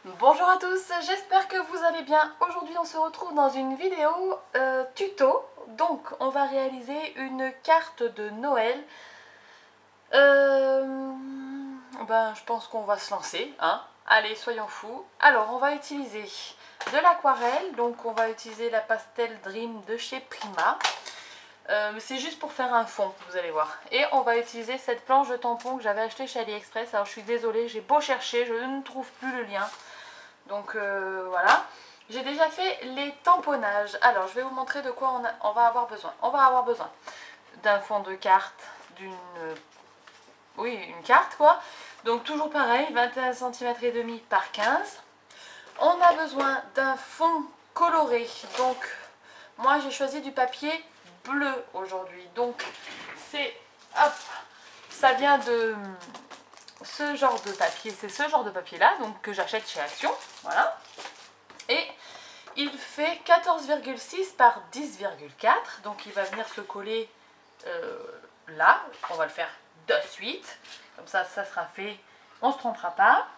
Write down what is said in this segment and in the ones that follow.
Bonjour à tous, j'espère que vous allez bien. Aujourd'hui on se retrouve dans une vidéo tuto. Donc on va réaliser une carte de Noël. Je pense qu'on va se lancer, hein. Allez, soyons fous. Alors on va utiliser de l'aquarelle, donc on va utiliser la Pastel Dream de chez Prima. Mais c'est juste pour faire un fond, vous allez voir. Et on va utiliser cette planche de tampon que j'avais achetée chez AliExpress. Alors je suis désolée, j'ai beau chercher, je ne trouve plus le lien. Donc voilà. J'ai déjà fait les tamponnages. Alors je vais vous montrer de quoi on va avoir besoin. On va avoir besoin d'un fond de carte, une carte quoi. Donc toujours pareil, 21 cm et demi par 15. On a besoin d'un fond coloré. Donc moi j'ai choisi du papier bleu aujourd'hui. Donc c'est, hop, ça vient de ce genre de papier, c'est ce genre de papier là, donc que j'achète chez Action, voilà. Et il fait 14,6 par 10,4, donc il va venir se coller là. On va le faire de suite, comme ça sera fait, on se trompera pas.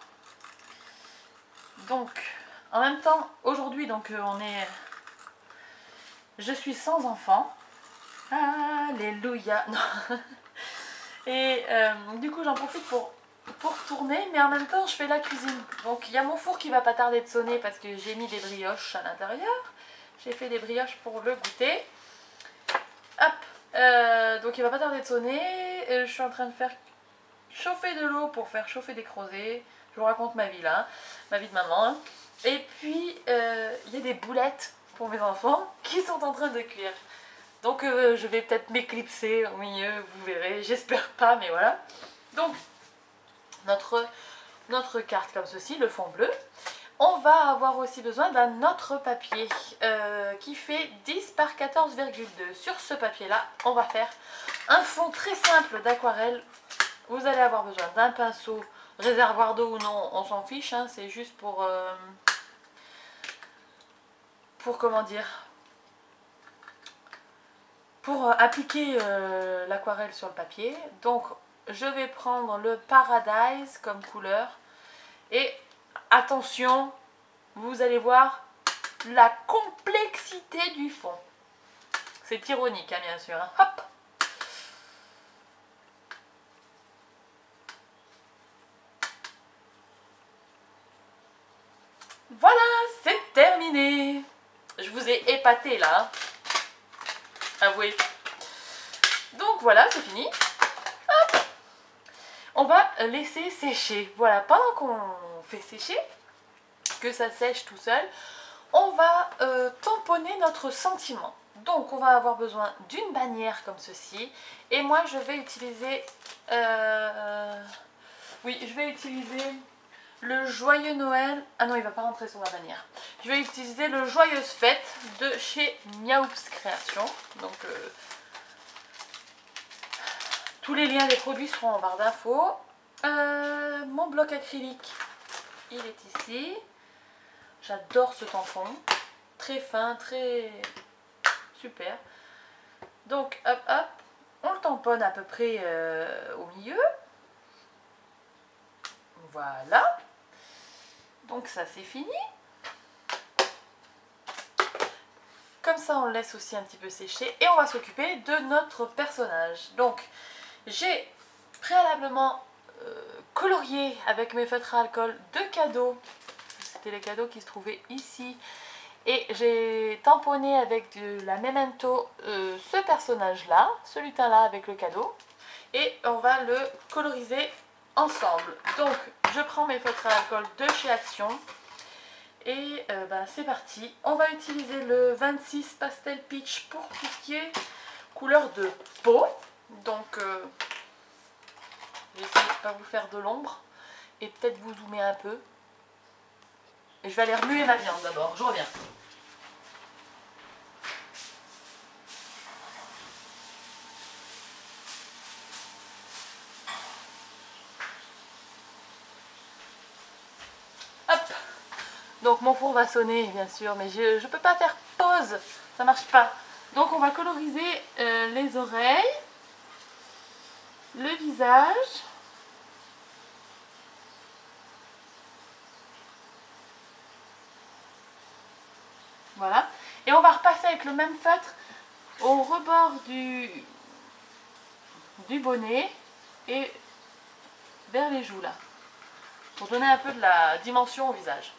Donc en même temps aujourd'hui, donc je suis sans enfant, alléluia. Et du coup j'en profite pour tourner, mais en même temps je fais la cuisine. Donc il y a mon four qui va pas tarder de sonner parce que j'ai mis des brioches à l'intérieur. J'ai fait des brioches pour le goûter. Hop, donc il va pas tarder de sonner. Je suis en train de faire chauffer de l'eau pour faire chauffer des crozets. Je vous raconte ma vie là, ma vie de maman. Et puis il y a des boulettes pour mes enfants qui sont en train de cuire. Donc je vais peut-être m'éclipser au milieu, vous verrez, j'espère pas, mais voilà. Donc notre carte comme ceci, le fond bleu. On va avoir aussi besoin d'un autre papier qui fait 10 par 14,2. Sur ce papier là, on va faire un fond très simple d'aquarelle. Vous allez avoir besoin d'un pinceau, réservoir d'eau ou non, on s'en fiche, hein, c'est juste pour comment dire, pour appliquer l'aquarelle sur le papier. Donc je vais prendre le Paradise comme couleur. Et attention, vous allez voir la complexité du fond. C'est ironique, hein, bien sûr. Hein. Hop. Voilà, c'est terminé. Je vous ai épaté là. Hein. Avouez. Donc voilà, c'est fini. Hop. On va laisser sécher. Voilà, pendant qu'on fait sécher, que ça sèche tout seul, on va tamponner notre sentiment. Donc on va avoir besoin d'une bannière comme ceci. Et moi je vais utiliser le Joyeux Noël. Ah non, il va pas rentrer sur la bannière. Je vais utiliser le Joyeuse Fête de chez Miaoups Création. Donc tous les liens des produits seront en barre d'infos. Mon bloc acrylique, il est ici. J'adore ce tampon. Très fin, très super. Donc hop hop, on le tamponne à peu près au milieu. Voilà. Donc ça c'est fini. Comme ça on le laisse aussi un petit peu sécher et on va s'occuper de notre personnage. Donc j'ai préalablement colorié avec mes feutres à alcool deux cadeaux. C'était les cadeaux qui se trouvaient ici. Et j'ai tamponné avec de la Memento ce personnage là, ce lutin là avec le cadeau. Et on va le coloriser ensemble. Donc je prends mes feutres à alcool de chez Action. Et c'est parti. On va utiliser le 26 Pastel Peach pour tout ce qui est couleur de peau. Donc je vais essayer de ne pas vous faire de l'ombre. Et peut-être vous zoomer un peu. Et je vais aller remuer ma viande d'abord. Je reviens. Donc mon four va sonner bien sûr, mais je ne peux pas faire pause, ça marche pas. Donc on va coloriser les oreilles, le visage, Voilà. Et on va repasser avec le même feutre au rebord du bonnet et vers les joues là. Pour donner un peu de la dimension au visage.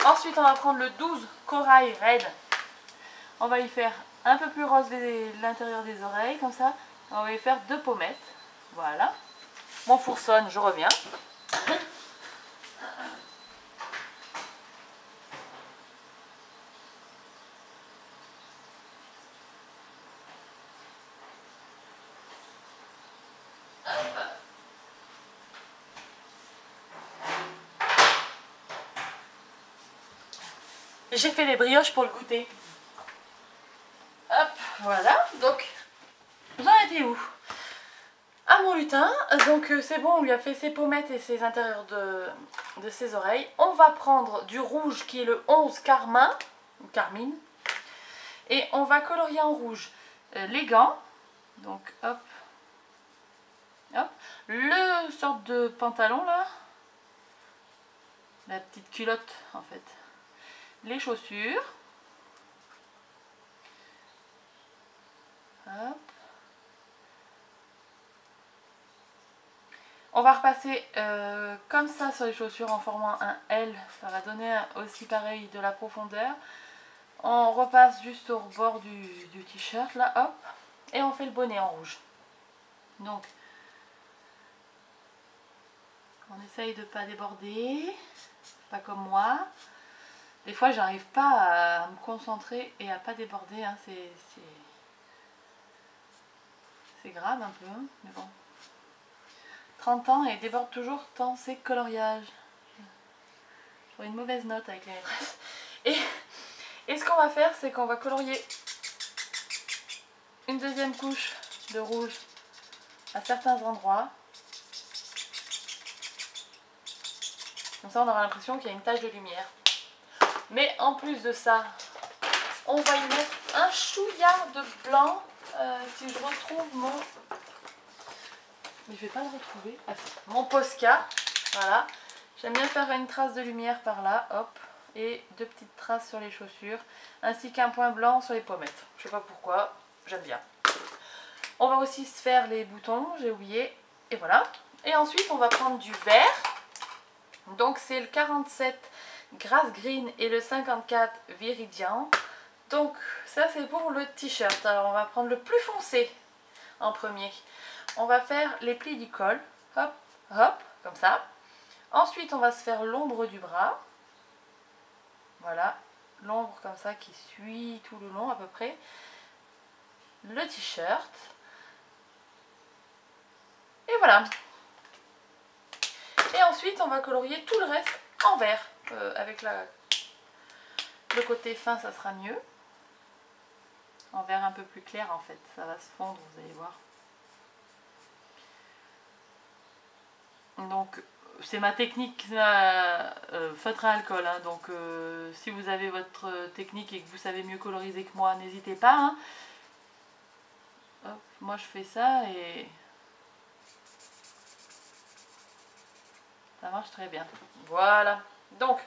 Ensuite, on va prendre le 12 corail red. On va y faire un peu plus rose l'intérieur des oreilles, comme ça. On va y faire 2 pommettes. Voilà. Mon four sonne, je reviens. J'ai fait les brioches pour le goûter. Hop, voilà. Donc, j'en étais où? À mon lutin. Donc, c'est bon, on lui a fait ses pommettes et ses intérieurs de ses oreilles. On va prendre du rouge qui est le 11 carmine. Et on va colorier en rouge les gants. Donc, hop. Hop. Le sorte de pantalon là. La petite culotte en fait. Les chaussures. Hop. On va repasser comme ça sur les chaussures en formant un L. Ça va donner aussi pareil de la profondeur. On repasse juste au bord du t-shirt là, hop. Et on fait le bonnet en rouge. Donc, on essaye de ne pas déborder. Pas comme moi. Des fois, j'arrive pas à me concentrer et à pas déborder. Hein. C'est grave un peu, hein, mais bon. 30 ans et déborde toujours tant c'est coloriage. J'aurais une mauvaise note avec les maîtresses. Et ce qu'on va faire, c'est qu'on va colorier une deuxième couche de rouge à certains endroits. Comme ça, on aura l'impression qu'il y a une tache de lumière. Mais en plus de ça, on va y mettre un chouïa de blanc. Si je retrouve mon... Mais je vais pas le retrouver. Ah, mon Posca. Voilà. J'aime bien faire une trace de lumière par là. Hop. Et 2 petites traces sur les chaussures. Ainsi qu'un point blanc sur les pommettes. Je sais pas pourquoi. J'aime bien. On va aussi se faire les boutons. J'ai oublié. Et voilà. Et ensuite, on va prendre du vert. Donc, c'est le 47 Grass Green et le 54 Viridian. Donc, ça, c'est pour le t-shirt. Alors, on va prendre le plus foncé en premier. On va faire les plis du col, hop, hop, comme ça. Ensuite, on va se faire l'ombre du bras. Voilà, l'ombre comme ça qui suit tout le long à peu près. Le t-shirt. Et voilà. Et ensuite, on va colorier tout le reste en vert. Avec le côté fin, ça sera mieux. En vert un peu plus clair en fait, ça va se fondre, vous allez voir. Donc c'est ma technique feutre à alcool, hein. Donc si vous avez votre technique et que vous savez mieux coloriser que moi, n'hésitez pas, hein. Hop, moi je fais ça et ça marche très bien. Voilà, donc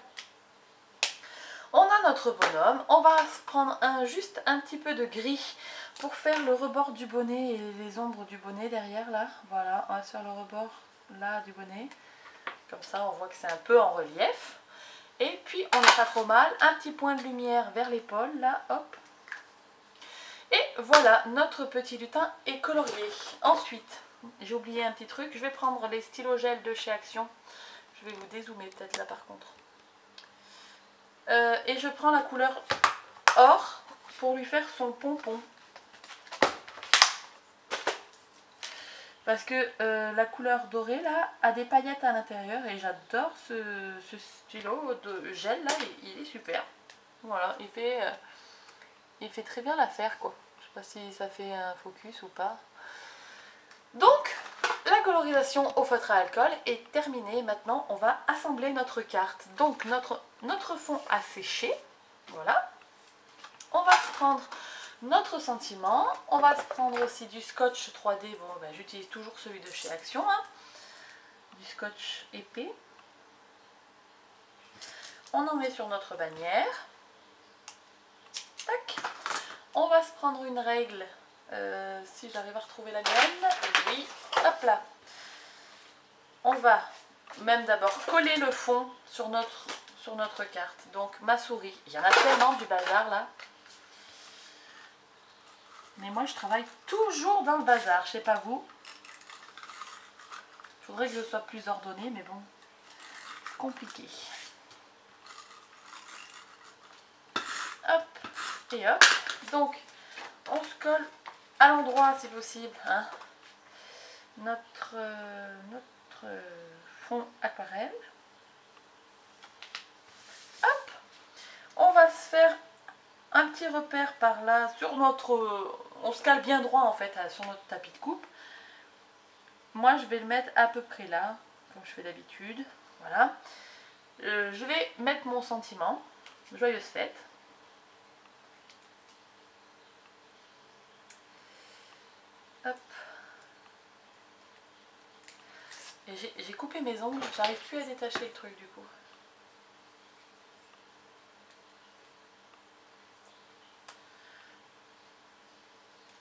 on a notre bonhomme, on va se prendre juste un petit peu de gris pour faire le rebord du bonnet et les ombres du bonnet derrière là. Voilà, on va se faire le rebord là du bonnet. Comme ça on voit que c'est un peu en relief. Et puis on n'est pas trop mal, un petit point de lumière vers l'épaule là, hop. Et voilà, notre petit lutin est colorié. Ensuite, j'ai oublié un petit truc, je vais prendre les stylos gel de chez Action. Je vais vous dézoomer peut-être là par contre. Et je prends la couleur or pour lui faire son pompon. Parce que la couleur dorée là a des paillettes à l'intérieur et j'adore ce stylo de gel là, il est super. Voilà, il fait très bien l'affaire quoi. Je sais pas si ça fait un focus ou pas. Donc la colorisation au feutre à alcool est terminée. Maintenant on va assembler notre carte. Donc notre fond a séché. Voilà. On va se prendre notre sentiment. On va se prendre aussi du scotch 3D. Bon, ben, j'utilise toujours celui de chez Action. Hein. Du scotch épais. On en met sur notre bannière. On va se prendre une règle, si j'arrive à retrouver la mienne. Oui, hop là. On va même d'abord coller le fond sur notre carte. Donc ma souris, il y en a tellement du bazar là. Mais moi je travaille toujours dans le bazar, je sais pas vous. Il faudrait que je sois plus ordonnée, mais bon, compliqué. Hop, et hop. Donc, on se colle à l'endroit si possible, hein, notre fond aquarelle. Hop, on va se faire un petit repère par là sur notre... on se cale bien droit en fait sur notre tapis de coupe. Moi je vais le mettre à peu près là, comme je fais d'habitude. Voilà. Je vais mettre mon sentiment. Joyeuse fête. Hop. Et j'ai coupé mes ongles, j'arrive plus à détacher le truc du coup.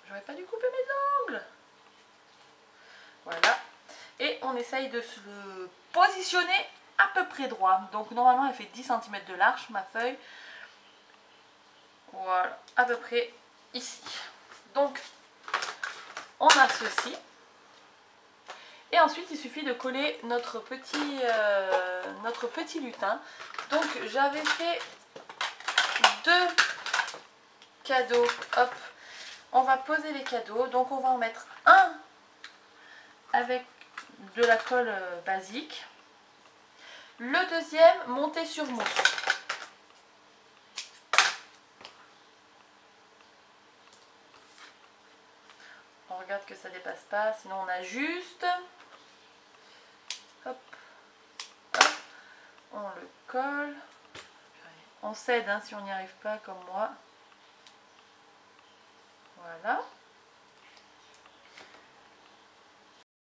J'aurais pas dû couper mes ongles. Voilà. Et on essaye de se le positionner à peu près droit. Donc normalement elle fait 10 cm de large ma feuille. Voilà, à peu près ici. Donc on a ceci. Et ensuite il suffit de coller notre petit lutin. Donc j'avais fait 2 cadeaux. Hop, on va poser les cadeaux. Donc on va en mettre un avec de la colle basique. Le deuxième monté sur mousse. On regarde que ça dépasse pas, sinon on ajuste. Hop, hop, on le colle. On cède hein, si on n'y arrive pas comme moi. Voilà.